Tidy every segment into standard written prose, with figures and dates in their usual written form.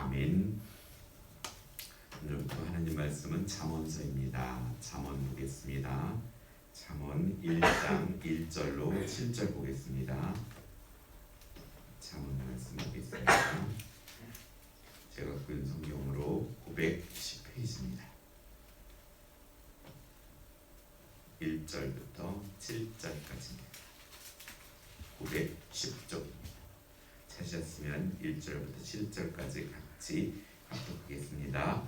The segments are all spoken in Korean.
아멘. 오늘부터 하나님 말씀은 잠언서입니다. 잠언 보겠습니다. 잠언 1장 1절로 7절 보겠습니다. 잠언 말씀 보겠습니다. 제가 본 성경으로 910페이지입니다. 1절부터 7절까지입니다. 910쪽입니다. 찾으셨으면 1절부터 7절까지 같이 합독하겠습니다.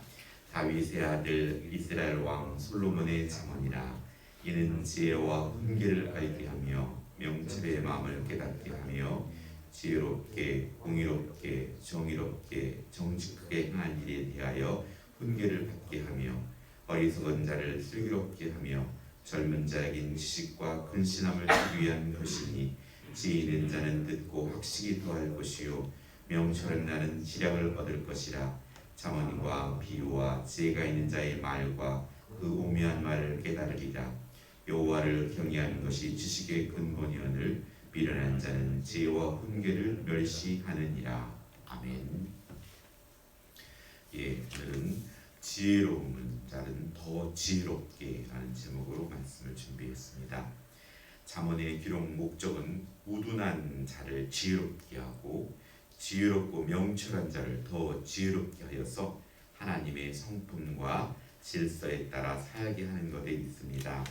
다윗의 아들 이스라엘 왕 솔로몬의 잠언이라. 이는 지혜와 훈계를 알게 하며 명철의 마음을 깨닫게 하며 지혜롭게 공의롭게 정의롭게 정직하게 행한 일에 대하여 훈계를 받게 하며 어리석은 자를 슬기롭게 하며 젊은 자에겐 지식과 근신함을 주기 위한 것이니 지혜 있는 자는 듣고 학식이 더할 것이요 명철은 나는 지략을 얻을 것이라. 잠언과 비유와 지혜가 있는 자의 말과 그 오묘한 말을 깨달으리라. 여호와를 경외하는 것이 지식의 근본이오늘 미련한 자는 지혜와 훈계를 멸시하느니라. 아멘. 오늘은 지혜로운 자는 더 지혜롭게 라는 제목으로 말씀을 준비했습니다. 잠언의 기록 목적은 우둔한 자를 지혜롭게 하고 지혜롭고 명철한 자를 더 지혜롭게 하여서 하나님의 성품과 질서에 따라 살게 하는 것에 있습니다.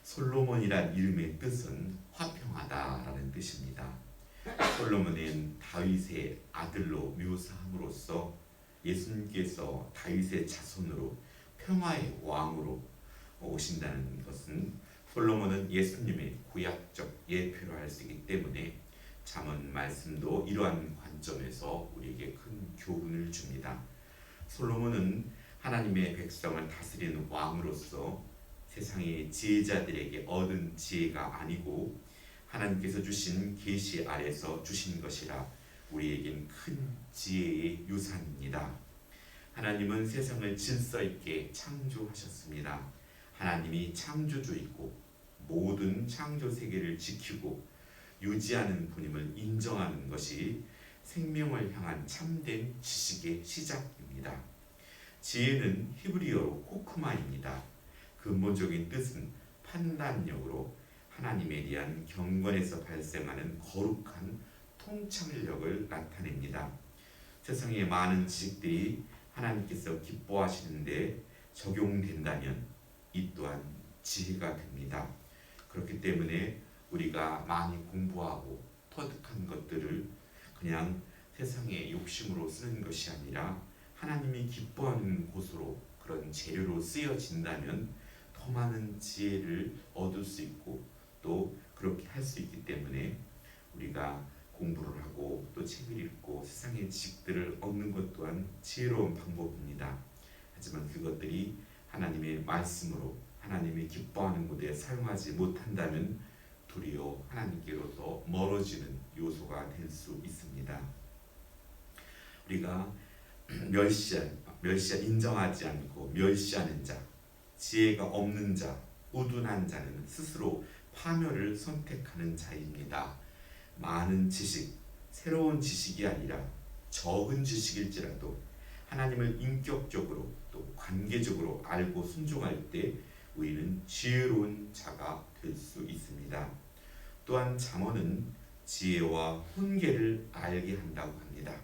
솔로몬이란 이름의 뜻은 화평하다라는 뜻입니다. 솔로몬은 다윗의 아들로 묘사함으로써 예수님께서 다윗의 자손으로 평화의 왕으로 오신다는 것은 솔로몬은 예수님의 구약적 예표로 할 수 있기 때문에 잠언 말씀도 이러한 관점에서 우리에게 큰 교훈을 줍니다. 솔로몬은 하나님의 백성을 다스리는 왕으로서 세상의 지혜자들에게 얻은 지혜가 아니고 하나님께서 주신 계시 아래서 주신 것이라 우리에겐 큰 지혜의 유산입니다. 하나님은 세상을 질서 있게 창조하셨습니다. 하나님이 창조주이고 모든 창조 세계를 지키고 유지하는 분임을 인정하는 것이 생명을 향한 참된 지식의 시작입니다. 지혜는 히브리어로 코크마입니다. 근본적인 뜻은 판단력으로 하나님에 대한 경건에서 발생하는 거룩한 통찰력을 나타냅니다. 세상의 많은 지식들이 하나님께서 기뻐하시는데 적용된다면 이 또한 지혜가 됩니다. 그렇기 때문에 우리가 많이 공부하고 터득한 것들을 그냥 세상의 욕심으로 쓰는 것이 아니라 하나님이 기뻐하는 곳으로 그런 재료로 쓰여진다면 더 많은 지혜를 얻을 수 있고 또 그렇게 할 수 있기 때문에 우리가 공부를 하고 또 책을 읽고 세상의 지식들을 얻는 것 또한 지혜로운 방법입니다. 하지만 그것들이 하나님의 말씀으로 하나님이 기뻐하는 곳에 사용하지 못한다면 도리어 하나님께로서 멀어지는 요소가 될 수 있습니다. 우리가 인정하지 않고 멸시하는 자, 지혜가 없는 자, 우둔한 자는 스스로 파멸을 선택하는 자입니다. 많은 지식, 새로운 지식이 아니라 적은 지식일지라도 하나님을 인격적으로 또 관계적으로 알고 순종할 때 우리는 지혜로운 자가 될 수 있습니다. 또한 잠언은 지혜와 훈계를 알게 한다고 합니다.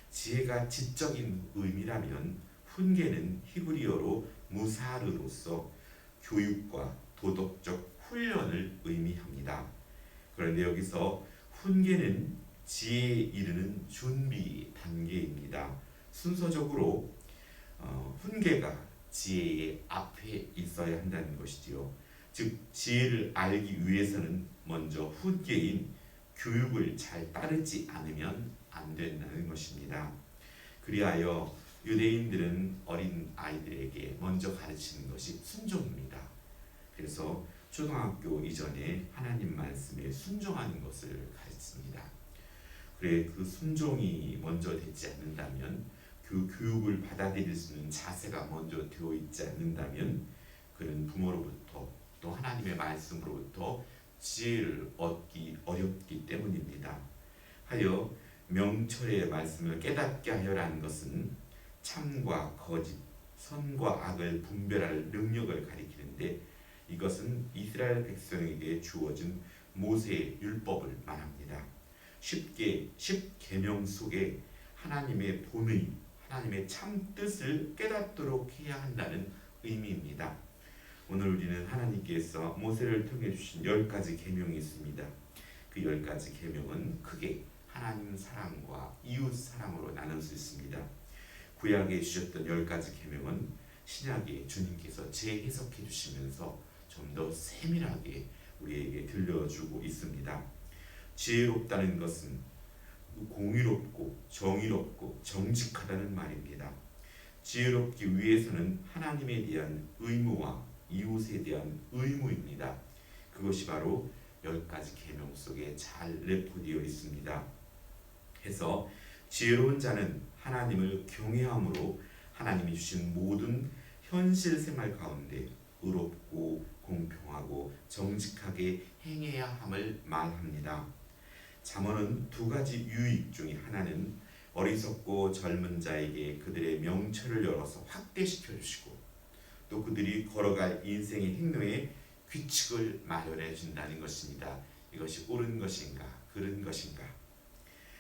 지혜가 지적인 의미라면 훈계는 히브리어로 무사르로서 교육과 도덕적 훈련을 의미합니다. 그런데 여기서 훈계는 지혜에 이르는 준비 단계입니다. 순서적으로 훈계가 지혜의 앞에 있어야 한다는 것이지요. 즉 지혜를 알기 위해서는 먼저 훈계인 교육을 잘 따르지 않으면 안 된다는 것입니다. 그리하여 유대인들은 어린 아이들에게 먼저 가르치는 것이 순종입니다. 그래서 초등학교 이전에 하나님 말씀에 순종하는 것을 가르칩니다. 그래 그 순종이 먼저 되지 않는다면 그 교육을 받아들일 수 있는 자세가 먼저 되어 있지 않는다면 그는 부모로부터 또 하나님의 말씀으로부터 지혜를 얻기 어렵기 때문입니다. 하여 명철의 말씀을 깨닫게 하여라는 것은 참과 거짓, 선과 악을 분별할 능력을 가리키는데, 이것은 이스라엘 백성에게 주어진 모세의 율법을 말합니다. 쉽게 10계명 속에 하나님의 본의, 하나님의 참 뜻을 깨닫도록 해야 한다는 의미입니다. 오늘 우리는 하나님께서 모세를 통해 주신 10가지 계명이 있습니다. 그 10가지 계명은 크게 하나님 사랑과 이웃 사랑으로 나눌 수 있습니다. 구약에 주셨던 10가지 계명은 신약에 주님께서 재해석해 주시면서 좀 더 세밀하게 우리에게 들려주고 있습니다. 지혜롭다는 것은 공의롭고 정의롭고 정직하다는 말입니다. 지혜롭기 위해서는 하나님에 대한 의무와 이웃에 대한 의무입니다. 그것이 바로 10가지 계명 속에 잘 내포되어 있습니다. 해서 지혜로운 자는 하나님을 경외함으로 하나님이 주신 모든 현실 생활 가운데 의롭고 공평하고 정직하게 행해야 함을 말합니다. 잠언은 2가지 유익 중에 하나는 어리석고 젊은 자에게 그들의 명철을 열어서 확대시켜 주시고, 또 그들이 걸어갈 인생의 행로에 규칙을 마련해 준다는 것입니다. 이것이 옳은 것인가 그른 것인가.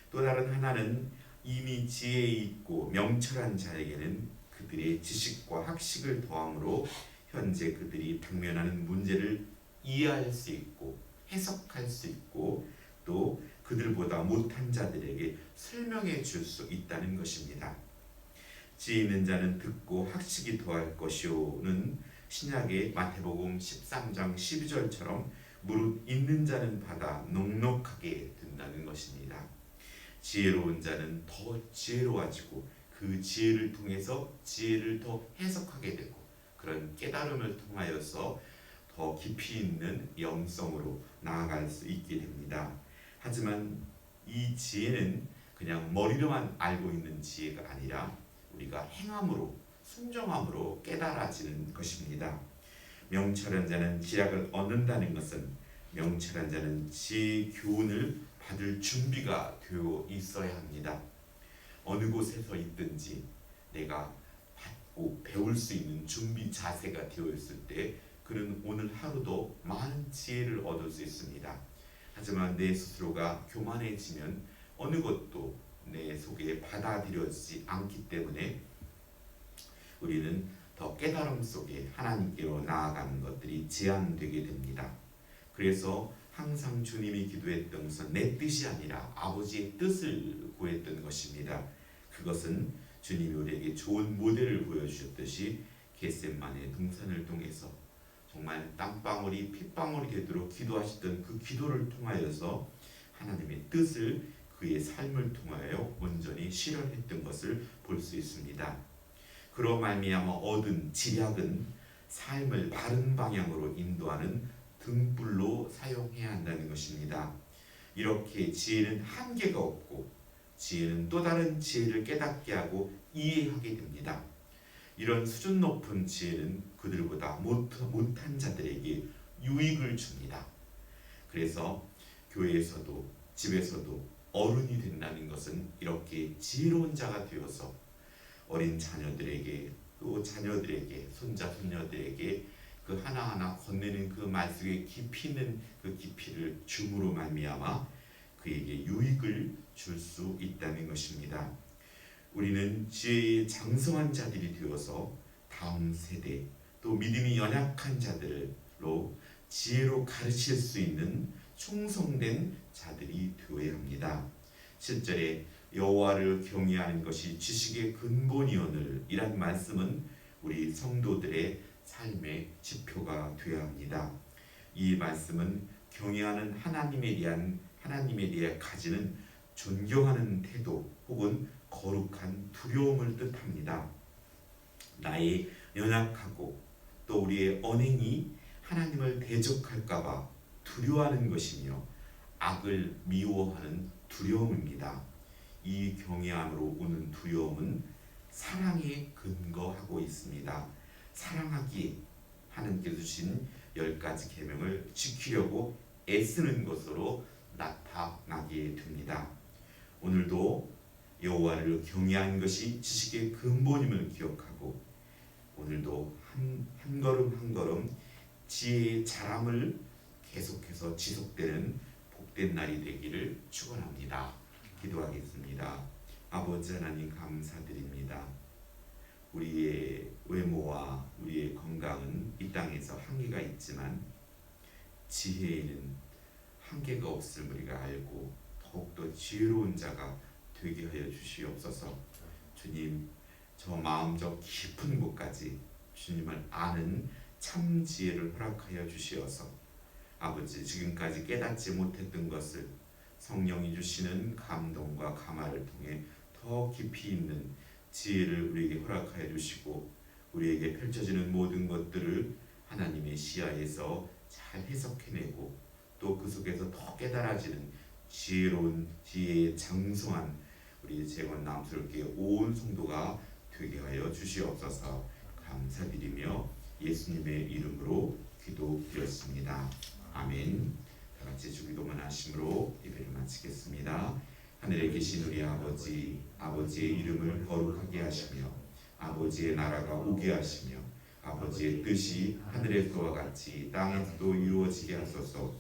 또 다른 하나는 이미 지혜 있고 명철한 자에게는 그들의 지식과 학식을 더함으로 현재 그들이 당면하는 문제를 이해할 수 있고 해석할 수 있고, 또 그들보다 못한 자들에게 설명해 줄 수 있다는 것입니다. 지혜 있는 자는 듣고 학식이 더할 것이오는 신약의 마태복음 13장 12절처럼 무릇 있는 자는 받아 넉넉하게 된다는 것입니다. 지혜로운 자는 더 지혜로워지고 그 지혜를 통해서 지혜를 더 해석하게 되고, 그런 깨달음을 통하여서 더 깊이 있는 영성으로 나아갈 수 있게 됩니다. 하지만 이 지혜는 그냥 머리로만 알고 있는 지혜가 아니라 우리가 행함으로, 순종함으로 깨달아지는 것입니다. 명철한 자는 지략을 얻는다는 것은 명철한 자는 지혜의 교훈을 받을 준비가 되어 있어야 합니다. 어느 곳에서 있든지 내가 받고 배울 수 있는 준비 자세가 되어 있을 때 그는 오늘 하루도 많은 지혜를 얻을 수 있습니다. 하지만 내 스스로가 교만해지면 어느 것도 내 속에 받아들여지지 않기 때문에 우리는 더 깨달음 속에 하나님께로 나아가는 것들이 제한되게 됩니다. 그래서 항상 주님이 기도했던 것은 내 뜻이 아니라 아버지의 뜻을 구했던 것입니다. 그것은 주님이 우리에게 좋은 모델을 보여주셨듯이 겟세마네 동산을 통해서 정말 땀방울이 핏방울이 되도록 기도하시던 그 기도를 통하여서 하나님의 뜻을 그의 삶을 통하여 온전히 실현했던 것을 볼 수 있습니다. 그로 말미암아 얻은 지략은 삶을 바른 방향으로 인도하는 등불로 사용해야 한다는 것입니다. 이렇게 지혜는 한계가 없고 지혜는 또 다른 지혜를 깨닫게 하고 이해하게 됩니다. 이런 수준 높은 지혜는 그들보다 못한 자들에게 유익을 줍니다. 그래서 교회에서도 집에서도 어른이 된다는 것은 이렇게 지혜로운 자가 되어서 어린 자녀들에게, 또 자녀들에게, 손자 손녀들에게 그 하나하나 건네는 그 말씀의 깊이 있는 그 깊이를 줌으로 말미암아 그에게 유익을 줄 수 있다는 것입니다. 우리는 지혜의 장성한 자들이 되어서 다음 세대, 또 믿음이 연약한 자들로 지혜로 가르칠 수 있는 충성된 자들이 되어야 합니다. 7절에 여호와를 경외하는 것이 지식의 근본이오늘 이란 말씀은 우리 성도들의 삶의 지표가 되어야 합니다. 이 말씀은 경외하는 하나님에 대해 가지는 존경하는 태도 혹은 거룩한 두려움을 뜻합니다. 나의 연약하고 또 우리의 언행이 하나님을 대적할까봐 두려워하는 것이며 악을 미워하는 두려움입니다. 이 경외함으로 오는 두려움은 사랑에 근거하고 있습니다. 사랑하기에 하나님께서 주신 10가지 계명을 지키려고 애쓰는 것으로 나타나게 됩니다. 오늘도 여호와를 경외하는 것이 지식의 근본임을 기억하고 오늘도 한 걸음 한 걸음 지혜의 자람을 계속해서 지속되는 복된 날이 되기를 축원합니다. 기도하겠습니다. 아버지 하나님 감사드립니다. 우리의 외모와 우리의 건강은 이 땅에서 한계가 있지만 지혜에는 한계가 없음을 우리가 알고 더욱더 지혜로운 자가 되게 하여 주시옵소서. 주님, 저 마음 저 깊은 곳까지 주님을 아는 참 지혜를 허락하여 주시어서 아버지 지금까지 깨닫지 못했던 것을 성령이 주시는 감동과 감화를 통해 더 깊이 있는 지혜를 우리에게 허락하여 주시고 우리에게 펼쳐지는 모든 것들을 하나님의 시야에서 잘 해석해내고 또 그 속에서 더 깨달아지는 지혜로운 지혜의 장성한 우리 재건남스럽게 온 성도가 되게 하여 주시옵소서. 감사드리며 예수님의 이름으로 기도드렸습니다. 아멘. 다 같이 주기도만 하심으로 예배를 마치겠습니다. 하늘에 계신 우리 아버지, 아버지의 이름을 거룩하게 하시며 아버지의 나라가 오게 하시며 아버지의 뜻이 하늘에서와 같이 땅에서도 이루어지게 하소서.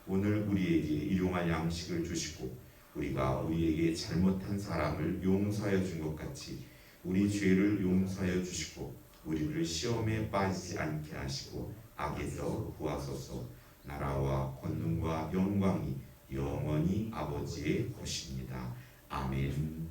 오늘 우리에게 일용할 양식을 주시고 우리가 우리에게 잘못한 사람을 용서하여 준 것 같이 우리 죄를 용서하여 주시고 우리를 시험에 빠지지 않게 하시고 악에서 구하소서. 나라와 권능과 영광이 영원히 아버지의 것입니다. 아멘.